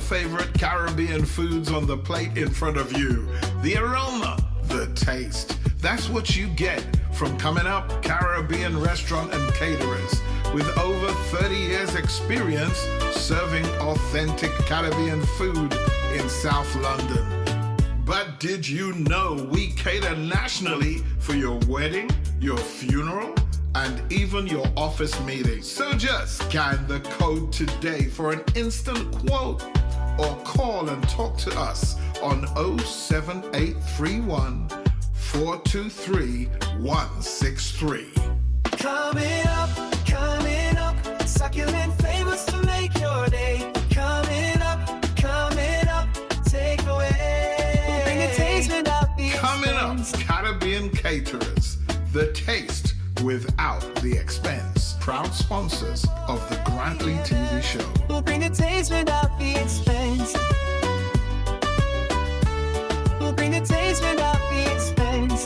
favorite Caribbean foods on the plate in front of you. The aroma, the taste. That's what you get from Coming Up Caribbean Restaurant and Caterers. With over 30 years experience serving authentic Caribbean food in South London. But did you know we cater nationally for your wedding, your funeral, and even your office meeting? So just scan the code today for an instant quote or call and talk to us on 07831 423 163. Coming up, succulent flavors to make your day. Coming up, take away. Bring a taste without the Coming Up expense. Caribbean Caterers, the taste without the expense. Proud sponsors of the Grantley TV show. We'll bring a taste without the expense. We'll bring a taste without the expense.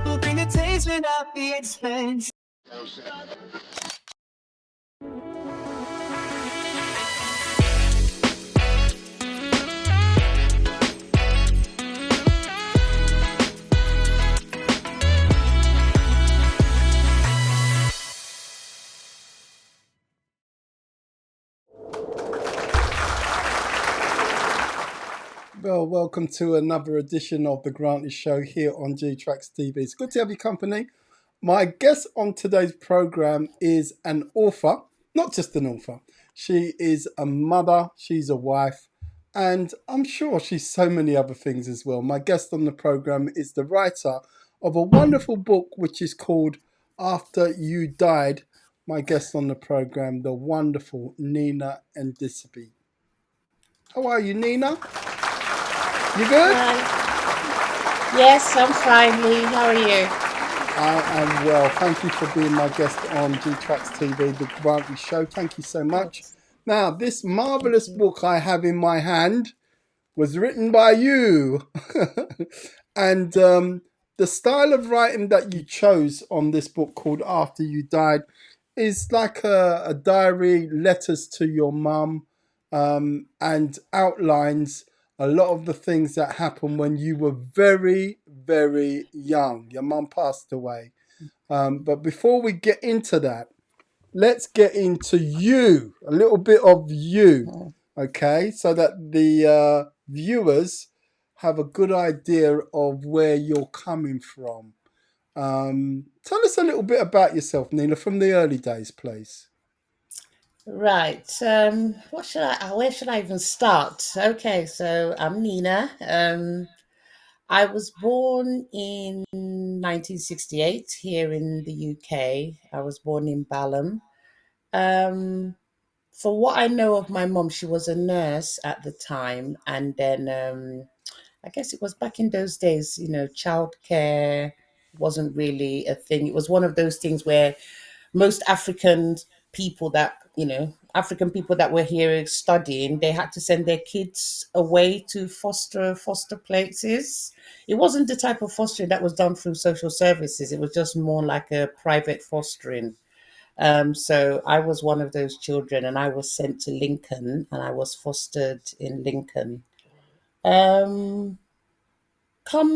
We'll bring a taste without the expense. Well, welcome to another edition of the Grantley Show here on G-Tracks TV. It's good to have your company. My guest on today's program is an author, not just an author. She is a mother, she's a wife, and I'm sure she's so many other things as well. My guest on the program is the writer of a wonderful book which is called After You Died. My guest on the program, the wonderful Nina Ndubuisi. How are you, Nina? You good? Yes, I'm fine, Lee. How are you? I am well. Thank you for being my guest on G-Tracks TV, the Grantley Show. Thank you so much. Now, this marvellous book I have in my hand was written by you. And the style of writing that you chose on this book called After You Died is like a diary, letters to your mum, and outlines a lot of the things that happened when you were very, very young. Your mum passed away. But before we get into that, let's get into you, a little bit of you, okay? So that the viewers have a good idea of where you're coming from. Tell us a little bit about yourself, Nina, from the early days, please. Right. Where should I even start? Okay, so I'm Nina. I was born in 1968 here in the UK. I was born in Balham. For what I know of my mom, she was a nurse at the time, and then I guess it was back in those days, childcare wasn't really a thing. It was one of those things where most African people that were here studying, they had to send their kids away to foster places. It wasn't the type of fostering that was done through social services. It was just more like a private fostering. So I was one of those children, and I was sent to Lincoln, and I was fostered in Lincoln. Come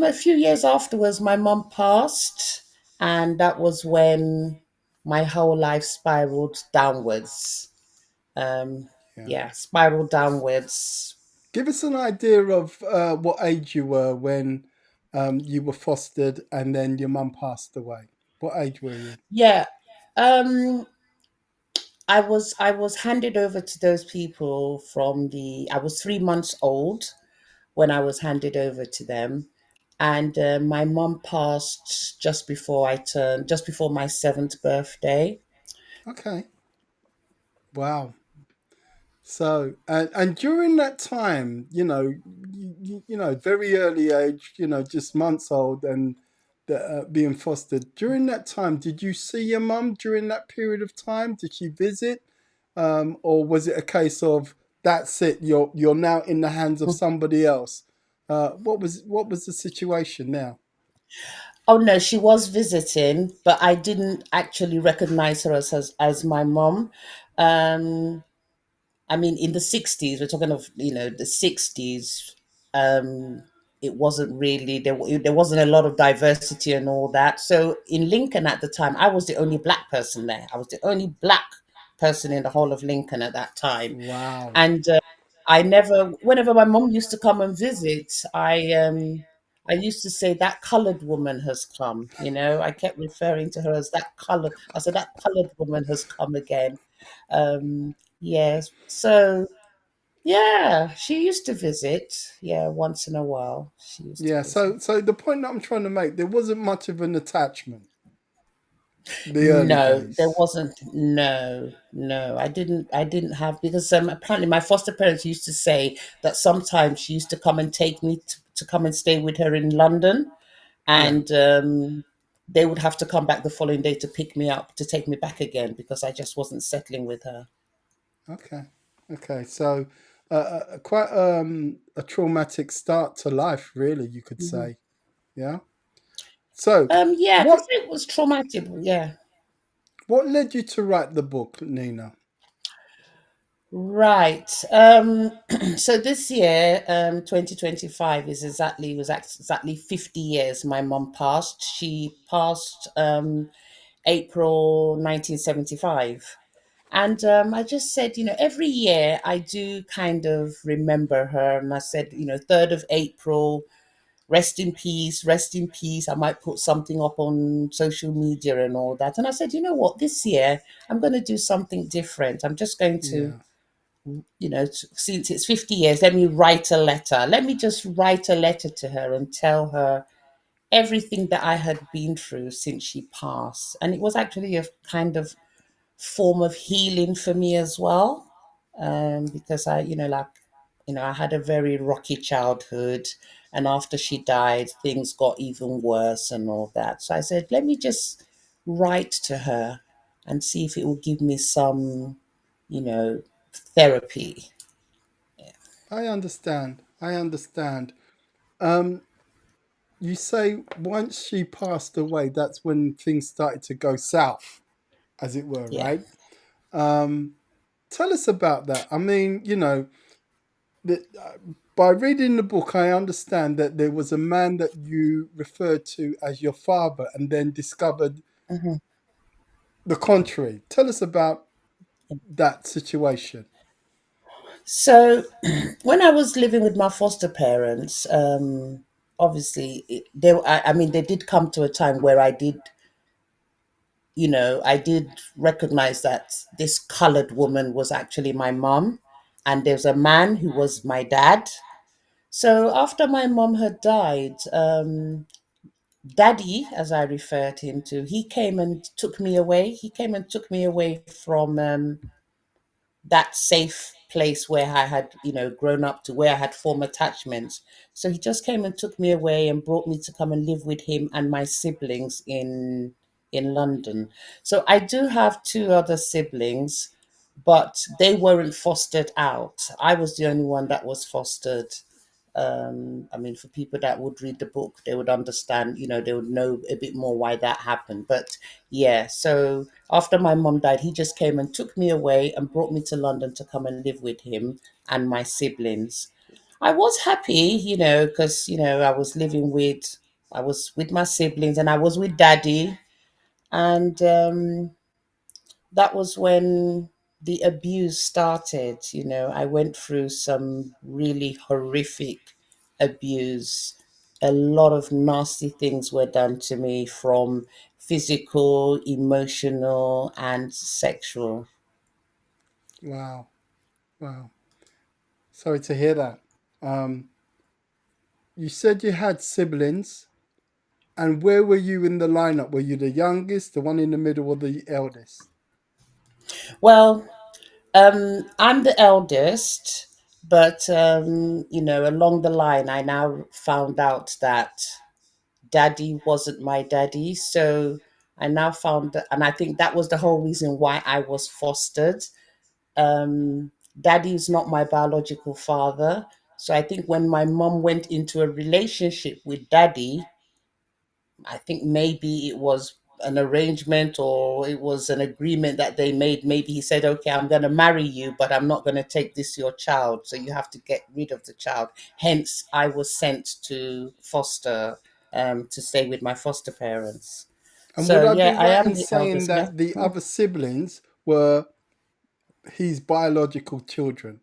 a few years afterwards, my mum passed, and that was when my whole life spiraled downwards. Spiraled downwards. Give us an idea of what age you were when you were fostered and then your mum passed away. What age were you? Yeah. I was handed over to those people I was 3 months old when I was handed over to them. And my mum passed just before my 7th birthday. Okay. Wow. So, and during that time, very early age, just months old and being fostered. During that time, did you see your mum during that period of time? Did she visit? Or was it a case of, that's it, you're now in the hands of somebody else? What was the situation now? Oh no, she was visiting, but I didn't actually recognize her as my mom. I mean, in the 60s, we're talking of, the 60s, um, it wasn't really, there wasn't a lot of diversity and all that. So in Lincoln at the time, I was the only black person there. I was the only black person in the whole of Lincoln at that time. Wow. And I never, whenever my mom used to come and visit, I used to say that colored woman has come. I kept referring to her as that color. I said that colored woman has come again. Yes. So yeah, she used to visit. Yeah, once in a while she used to Yeah. visit. So the point that I'm trying to make, there wasn't much of an attachment the early No, there days. wasn't. No, no, I didn't have, because apparently my foster parents used to say that sometimes she used to come and take me to come and stay with her in London, Yeah. and they would have to come back the following day to pick me up to take me back again because I just wasn't settling with her. Okay. Okay. So quite a traumatic start to life, really, you could Hmm. say. Yeah. So Yeah, I could what say it was traumatic. Yeah. what led you to write the book, Nina? Right. So this year, 2025 was exactly 50 years my mum passed. She passed April 1975. And I just said, every year I do kind of remember her. And I said, 3rd of April, rest in peace, rest in peace. I might put something up on social media and all that. And I said, you know what, this year I'm going to do something different. I'm just going to, Yeah. since it's 50 years, let me write a letter. Let me just write a letter to her and tell her everything that I had been through since she passed. And it was actually a kind of form of healing for me as well. Because I had a very rocky childhood. And after she died, things got even worse and all that. So I said, let me just write to her and see if it will give me some, you know, therapy. I understand. I understand. Um, you say once she passed away, that's when things started to go south, as it were, Yeah. right? Um, tell us about that. I mean, that by reading the book, I understand that there was a man that you referred to as your father, and then discovered Mhm. the contrary. Tell us about that situation. So, when I was living with my foster parents, obviously, I mean, they did come to a time where I did recognize that this colored woman was actually my mom, and there's a man who was my dad. So, after my mom had died, Daddy, as I referred him to, he came and took me away. He came and took me away from that safe place where I had, grown up, to where I had formed attachments. So he just came and took me away and brought me to come and live with him and my siblings in London. So I do have two other siblings, but they weren't fostered out. I was the only one that was fostered. I mean, for people that would read the book, they would understand, they would know a bit more why that happened. But yeah, so after my mom died, he just came and took me away and brought me to London to come and live with him and my siblings. I was happy, because, I was with my siblings and I was with daddy. And that was when the abuse started. I went through some really horrific abuse. A lot of nasty things were done to me, from physical, emotional, and sexual. Wow. Wow. Sorry to hear that. Um, you said you had siblings, and where were you in the lineup? Were you the youngest, the one in the middle, or the eldest? Well, I'm the eldest, but along the line, I now found out that daddy wasn't my daddy. So I now found that, and I think that was the whole reason why I was fostered. Daddy is not my biological father. So I think when my mom went into a relationship with daddy, I think maybe it was an arrangement or it was an agreement that they made. Maybe he said, okay, I'm going to marry you, but I'm not going to take this your child. So you have to get rid of the child. Hence, I was sent to foster, to stay with my foster parents. And would So I be yeah, I right am in the saying eldest. Yeah. that the other siblings were his biological children?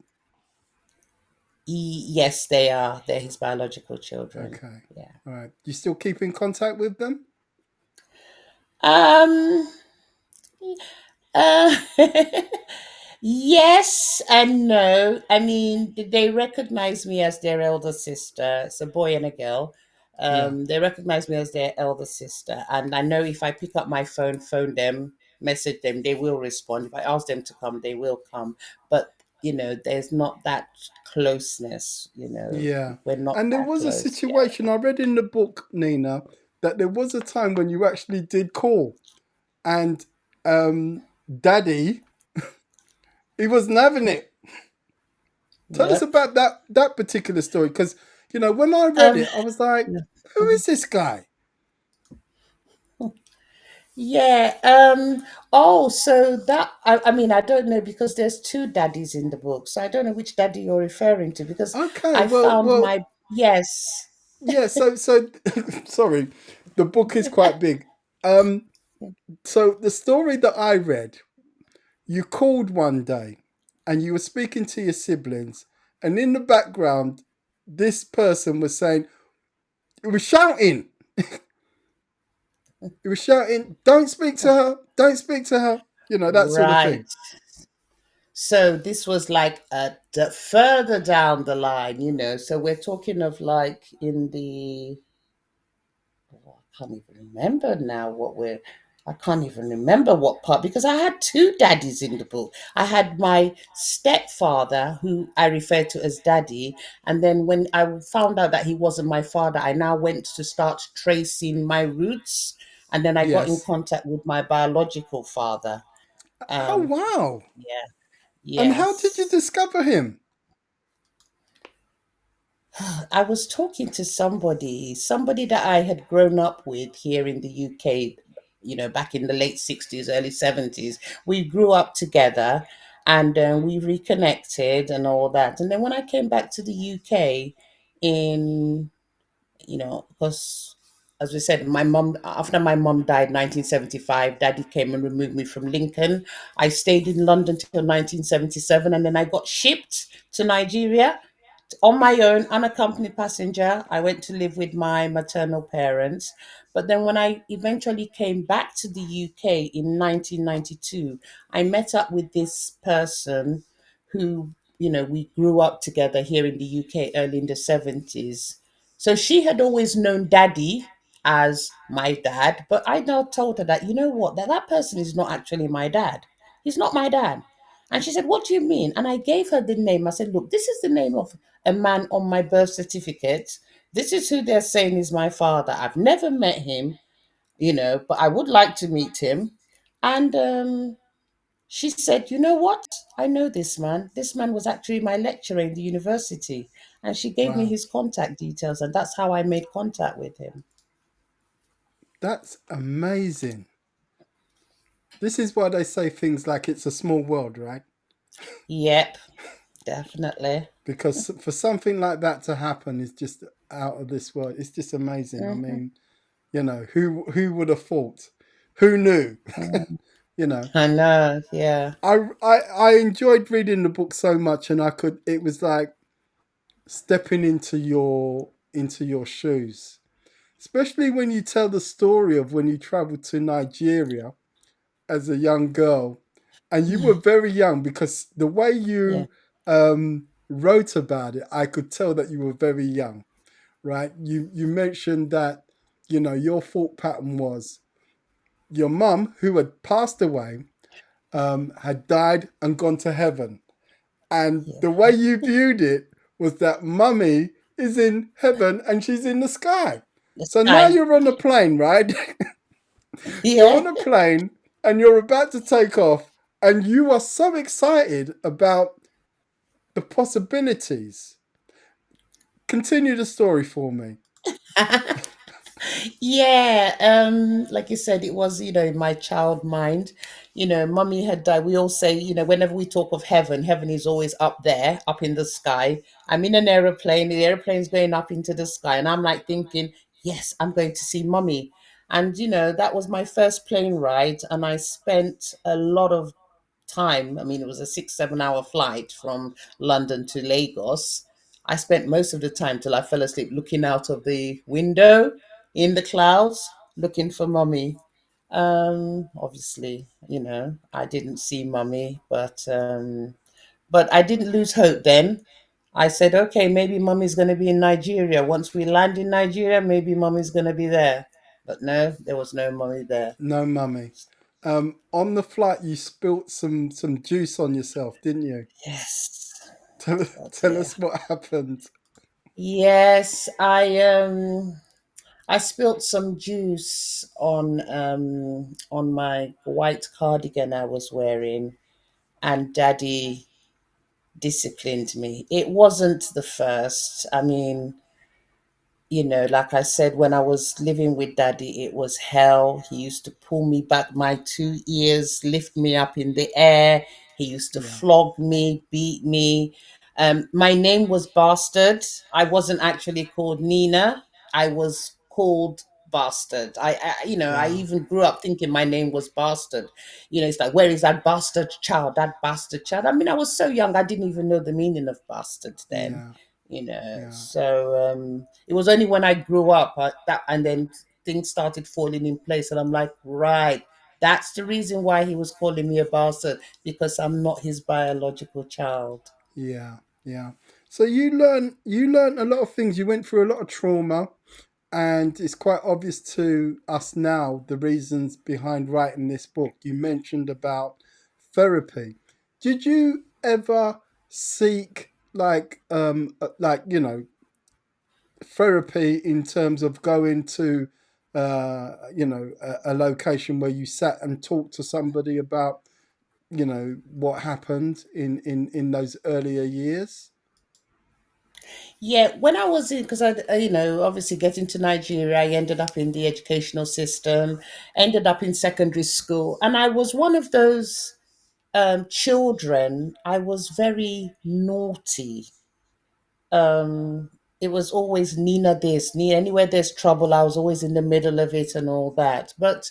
Yes, they are. They're his biological children. Okay. Yeah. All right. You still keep in contact with them? Um. Uh, yes and no. I mean, they recognize me as their elder sister. It's a boy and a girl. Yeah. They recognize me as their elder sister, and I know if I pick up my phone them, message them, they will respond. If I ask them to come, they will come. But there's not that closeness. Yeah. We're not And there that was a close. Yeah. situation I read in the book, Nina, that there was a time when you actually did call and Daddy, he wasn't having it. Tell us Yep. about that particular story, because when I read Um. it, I was like, Yeah. "Who is this guy?" Yeah. Oh, so that I mean, I don't know because there's two daddies in the book, so I don't know which daddy you're referring to because Okay, I well, found well, my yes. yeah. So sorry, the book is quite big. Um, so the story that I read, you called one day, and you were speaking to your siblings, and in the background, this person was saying, it was shouting. He was shouting, "Don't speak to her! Don't speak to her!" That sort of thing. Right. So this was like further down the line. So we're talking of like in the I can't even remember now what we're. I can't even remember what part because I had two daddies in the book. I had my stepfather, who I refer to as daddy, and then when I found out that he wasn't my father, I now went to start tracing my roots, and then I got in Yes. contact with my biological father. Oh Um, wow! yeah, And how did you yes. discover him? I was talking to somebody that I had grown up with here in the UK, back in the late 60s, early 70s. We grew up together and we reconnected and all that. And then when I came back to the UK in because as we said, my mom after my mom died 1975, daddy came and removed me from Lincoln. I stayed in London till 1977 and then I got shipped to Nigeria on my own, unaccompanied passenger. I went to live with my maternal parents. But then when I eventually came back to the UK in 1992, I met up with this person who, we grew up together here in the UK early in the 70s. So she had always known daddy as my dad, but I now told her that, you know what, that person is not actually my dad. He's not my dad. And she said, what do you mean? And I gave her the name. I said, look, this is the name of a man on my birth certificate. This is who they're saying is my father. I've never met him, but I would like to meet him. And she said, you know what? I know this man. This man was actually my lecturer in the university. And she gave me Wow, his contact details. And that's how I made contact with him. that's amazing. This is why they say things like it's a small world, right? Yep, definitely. Because for something like that to happen is just out of this world. It's just amazing. I Mhm. mean, who would have thought? Who knew? you know. I know. Yeah. I enjoyed reading the book so much, and it was like stepping into your shoes, especially when you tell the story of when you traveled to Nigeria as a young girl, and you were very young, because the way Yeah. you wrote about it, I could tell that you were very young, right? You mentioned that your thought pattern was your mum, who had passed away, had died and gone to heaven. And Yeah. the way you viewed it was that mummy is in heaven and she's in the sky. The So now sky. you're on a plane, right? You're Yeah. on a plane and you're about to take off, and you are so excited about the possibilities. Continue the story for me. Yeah, like you said, it was, in my child mind. Mummy had died. We all say, whenever we talk of heaven, heaven is always up there, up in the sky. I'm in an aeroplane, the aeroplane's going up into the sky, and I'm like thinking, yes, I'm going to see mummy. And that was my first plane ride, and I spent a lot of time. I mean, it was a 6, 7 hour flight from London to Lagos. I spent most of the time till I fell asleep looking out of the window in the clouds, looking for mummy. Obviously, I didn't see mummy, but I didn't lose hope then. I said, okay, maybe mummy's going to be in Nigeria. Once we land in Nigeria, maybe mummy's going to be there. But no, there was no mummy there. No mummy. On the flight, you spilt some juice on yourself, didn't you? Yes. Oh Tell dear. us what happened. Yes, I spilt some juice on my white cardigan I was wearing, and Daddy disciplined me. It wasn't the first. I mean, like I said, when I was living with Daddy, it was hell. He used to pull me back my 2 ears, lift me up in the air. He used to Yeah, flog me, beat me. My name was Bastard. I wasn't actually called Nina. I was called Bastard. I wow, even grew up thinking my name was Bastard. It's like, where is that bastard child? That bastard child. I mean, I was so young, I didn't even know the meaning of bastard then yeah, yeah, so it was only when I grew up and then things started falling in place, and I'm like, right, that's the reason why he was calling me a bastard, because I'm not his biological child. yeah, yeah. So you learn a lot of things. You went through a lot of trauma, and it's quite obvious to us now the reasons behind writing this book. You mentioned about therapy. Did you ever seek like therapy in terms of going to a location where you sat and talked to somebody about what happened in those earlier years? Yeah, when I was in, because obviously getting to Nigeria, I ended up in the educational system, ended up in secondary school, and I was one of those children. I was very naughty. It was always Nina this, Nina, anywhere there's trouble, I was always in the middle of it and all that. But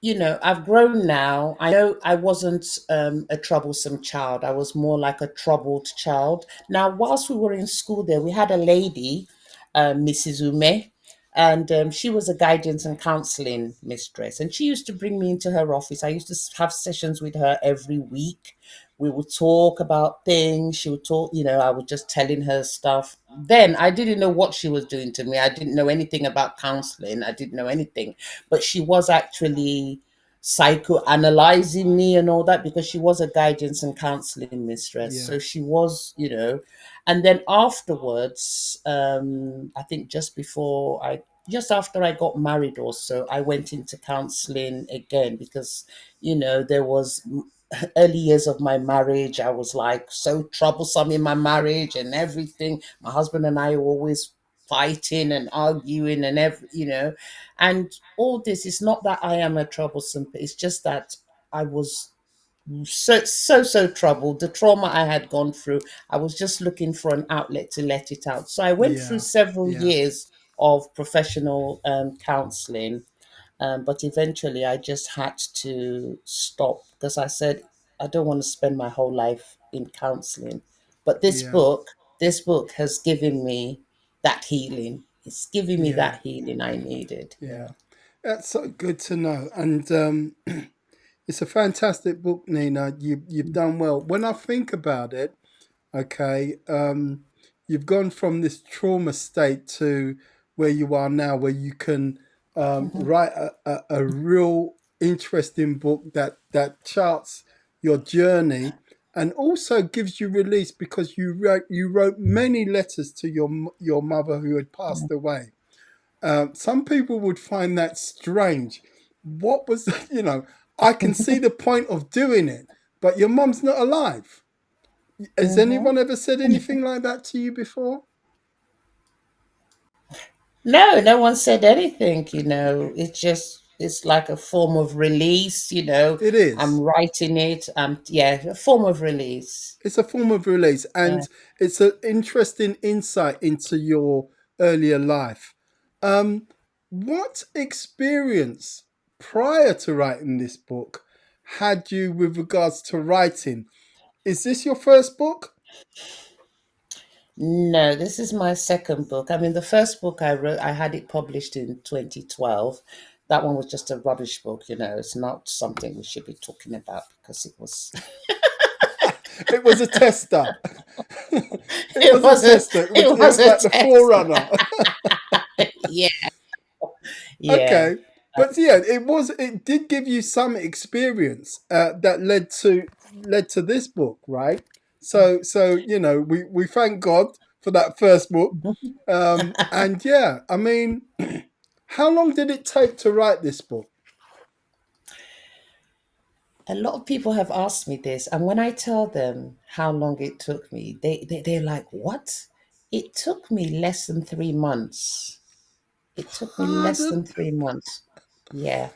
I've grown now. I know I wasn't a troublesome child. I was more like a troubled child. Now, whilst we were in school there, we had a lady, Mrs. Ume, and she was a guidance and counseling mistress. And she used to bring me into her office. I used to have sessions with her every week. We would talk about things. She would talk, I was just telling her stuff. Then I didn't know what she was doing to me. I didn't know anything about counseling. I didn't know anything, but she was actually psychoanalyzing me and all that, because she was a guidance and counseling mistress. Yeah, So she was, and then afterwards, I think just after I got married also, I went into counseling again, because, there was early years of my marriage, I was like so troublesome in my marriage and everything. My husband and I were always fighting and arguing and and all this is not that I am a troublesome, it's just that I was so troubled. The trauma I had gone through, I was just looking for an outlet to let it out. So I went through yeah, several yeah, years of professional counseling, but eventually I just had to stop, because I said, I don't want to spend my whole life in counseling. But yeah, this book has given me that healing. It's giving me yeah, that healing I needed. yeah. Yeah. That's so good to know. And it's a fantastic book, Nina. You've done well. When I think about it, okay, you've gone from this trauma state to where you are now, where you can Mhm. write a real interesting book that charts your journey and also gives you release, because you wrote many letters to your mother who had passed away. Some people would find that strange. What was, I can see the point of doing it, but your mum's not alive. Has Mhm. anyone ever said anything like that to you before? No, no one said anything, you know. It's just, it's like a form of release, you know. It I'm is. writing it. Yeah, a form of release. It's a form of release, Yeah. and it's an interesting insight into your earlier life. Um, what experience prior to writing this book had you with regards to writing? Is this your first book? No, this is my second book. I mean, the first book I wrote, I had it published in 2012. That one was just a rubbish book, you know. It's not something we should be talking about because it was It was a tester. It it was a was a tester. it It was was a like the test. forerunner. Yeah, yeah. Okay, but yeah, it was. It did give you some experience that led to this book, right? So you know, we thank God for that first book, and yeah, I mean, how long did it take to write this book? A lot of people have asked me this, and when I tell them how long it took me, they're like, "What?" It took me less than 3 months. It took me less Pardon? than 3 months. Yeah.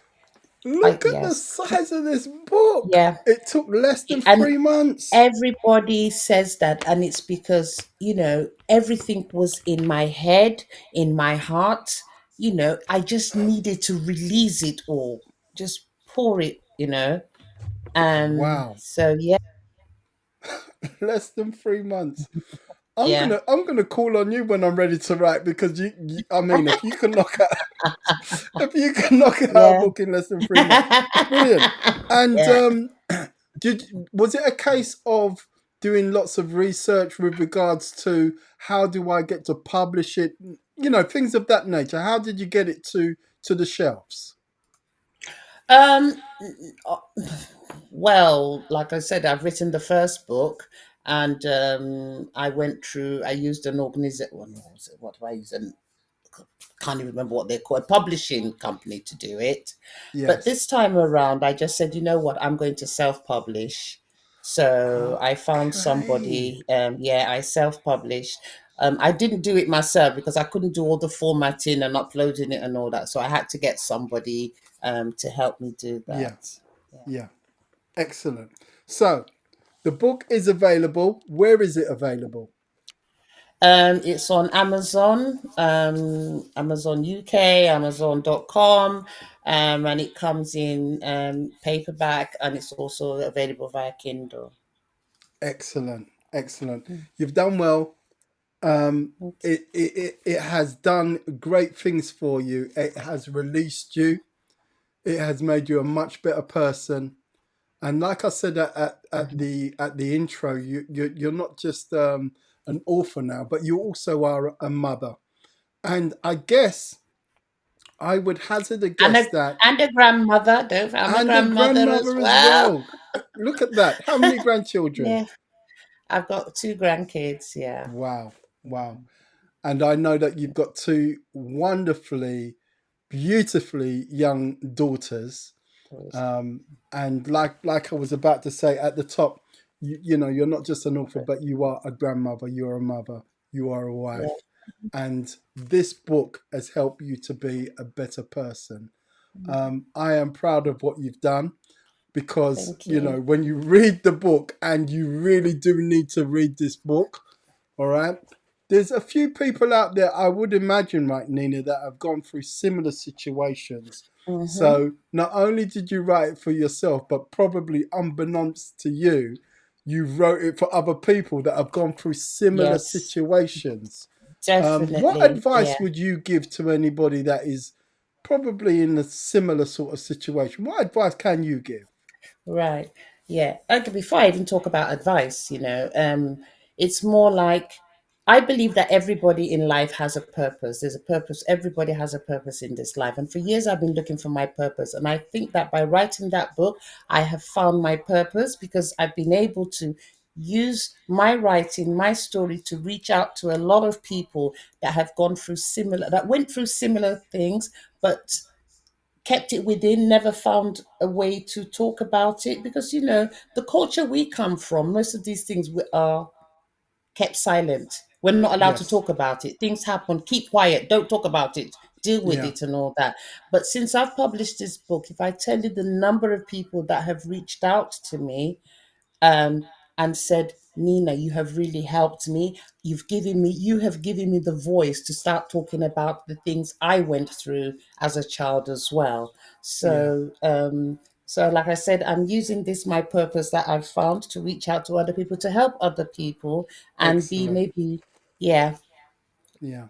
Look at the Yes. size of this book. Yeah. It took less than And 3 months. everybody says that, and it's because, you know, everything was in my head, in my heart. You know, I just needed to release it all, just pour it, you know. Wow, So yeah, less than 3 months. yeah, I'm gonna call on you when I'm ready to write because I mean, if you can knock out if you can knock out a yeah. book in less than 3 months, it's brilliant. And Yeah. did was it a case of doing lots of research with regards to how do I get to publish it? You know, things of that nature. How did you get it to the shelves? Um, uh, well, like I said, I've written the first book, and I used an organization. Well, no, what do I use? Can't even remember what they're called, a publishing company to do it. But Yes. this time around, I just said, you know what, I'm going to self publish. So I found Okay. somebody, yeah, I self published. I didn't do it myself because I couldn't do all the formatting and uploading it and all that. So I had to get somebody to help me do Yeah. that. Yeah. Yeah. Excellent. So the book is available. Where is it available? It's on Amazon, Amazon UK, Amazon.com, and it comes in paperback, and it's also available via Kindle. Excellent. Excellent. You've done well. Thank It has done great things for you. It has released you. It has made you a much better person. And like I said at the intro, you're not just an author now, but you also are a mother. And I guess I would hazard a And guess that, a grandmother. I'm a and a grandmother as grandmother as well. well. Look at that. How many grandchildren? Yeah, I've got two grandkids. Yeah. Wow. Wow. And I know that you've got two wonderfully, beautifully young daughters. Um, and like I was about to say at the top, you know, you're not just an author, but you are a grandmother, you're a mother, you are a Yeah. wife. And this book has helped you to be a better person. I am proud of what you've done because, Thank you you. know, when you read the book, and you really do need to read this book, all right? There's a few people out there, I would imagine, right, Nina, that have gone through similar situations. Hmm. So not only did you write it for yourself, but probably unbeknownst to you, you wrote it for other people that have gone through similar Yes, situations. What definitely. Yeah. advice would you give to anybody that is probably in a similar sort of situation? What advice can you give? Right. Yeah. Okay, before I even talk about advice, it's more like I believe that everybody in life has a purpose. There's a purpose. Everybody has a purpose in this life. And for years, I've been looking for my purpose. And I think that by writing that book, I have found my purpose because I've been able to use my writing, my story to reach out to a lot of people that have gone through that went through similar things, but kept it within, never found a way to talk about it because, the culture we come from, most of these things are kept silent. We're not allowed to Yes. talk about it. Things happen. Keep quiet. Don't talk about it. Deal with Yeah. it and all that. But since I've published this book, if I tell you the number of people that have reached out to me, um, and said, Nina, you have really helped me. You have given me the voice to start talking about the things I went through as a child as well. Yeah. So like I said, I'm using this, my purpose that I've found, to reach out to other people, to help other people, and be Excellent. maybe, yeah. Yeah.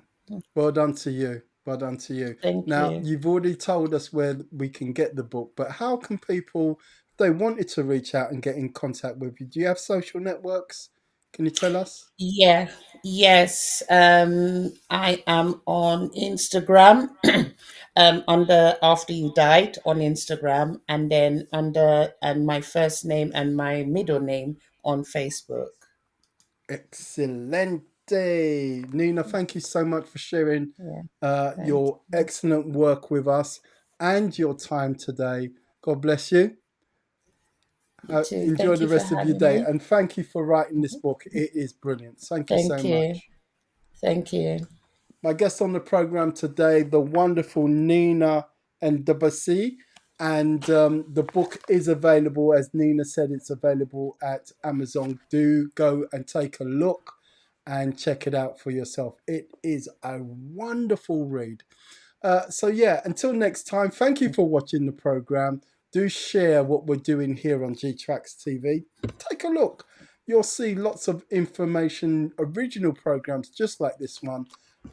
Well done to you. Well done to you. Thank Now, you. you've already told us where we can get the book, but how can people, if they wanted to reach out and get in contact with you, do you have social networks? Can you tell us? Yeah, yes. I am on Instagram, under After You Died on Instagram, and then under and my first name and my middle name on Facebook. Excelente. Nina, thank you so much for sharing Yeah, thank your you. excellent work with us and your time today. God bless you. You too. Enjoy Thank the you for rest of your having day, me. and thank you for writing this book. It is brilliant. Thank you so Thank you. much. Thank you. My guest on the program today, the wonderful Nina Ndubuisi, and the book is available, as Nina said, it's available at Amazon. Do go and take a look and check it out for yourself. It is a wonderful read. So yeah, until next time, thank you for watching the program. Do share what we're doing here on G-Tracks TV. Take a look. You'll see lots of information, original programs just like this one.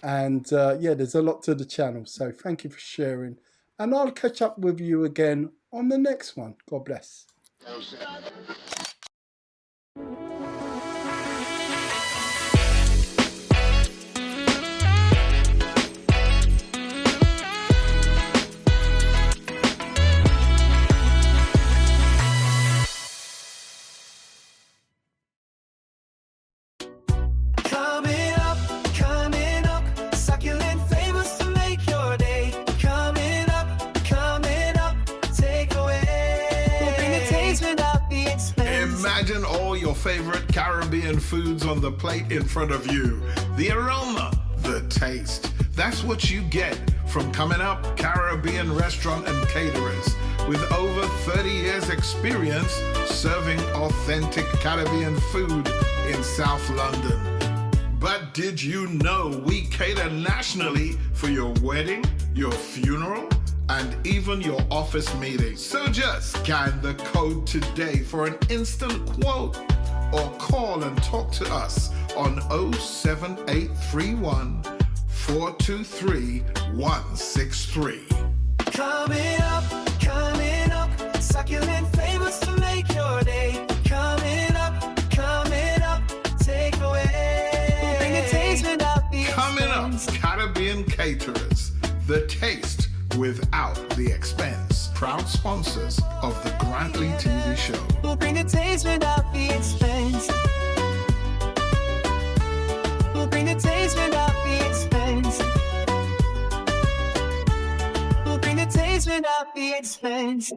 And yeah, there's a lot to the channel. So thank you for sharing. And I'll catch up with you again on the next one. God bless. Coming up, succulent flavors to make your day. Coming up, take away. We'll bring a taste without the expense. Imagine all your favorite Caribbean foods on the plate in front of you. The aroma, the taste. That's what you get from Coming Up Caribbean Restaurant and Caterers. With over 30 years experience serving authentic Caribbean food in South London. But did you know we cater nationally for your wedding, your funeral, and even your office meeting? So just scan the code today for an instant quote or call and talk to us on 07831 423 163. Coming up, succulent flavors to make your day. Coming up, take away. We'll bring a taste without the Coming up, expense. Caribbean Caterers, the taste without the expense. Proud sponsors of the Grantley TV show. We'll bring a taste without the expense. We'll bring a taste without the expense. We'll bring a taste without the expense.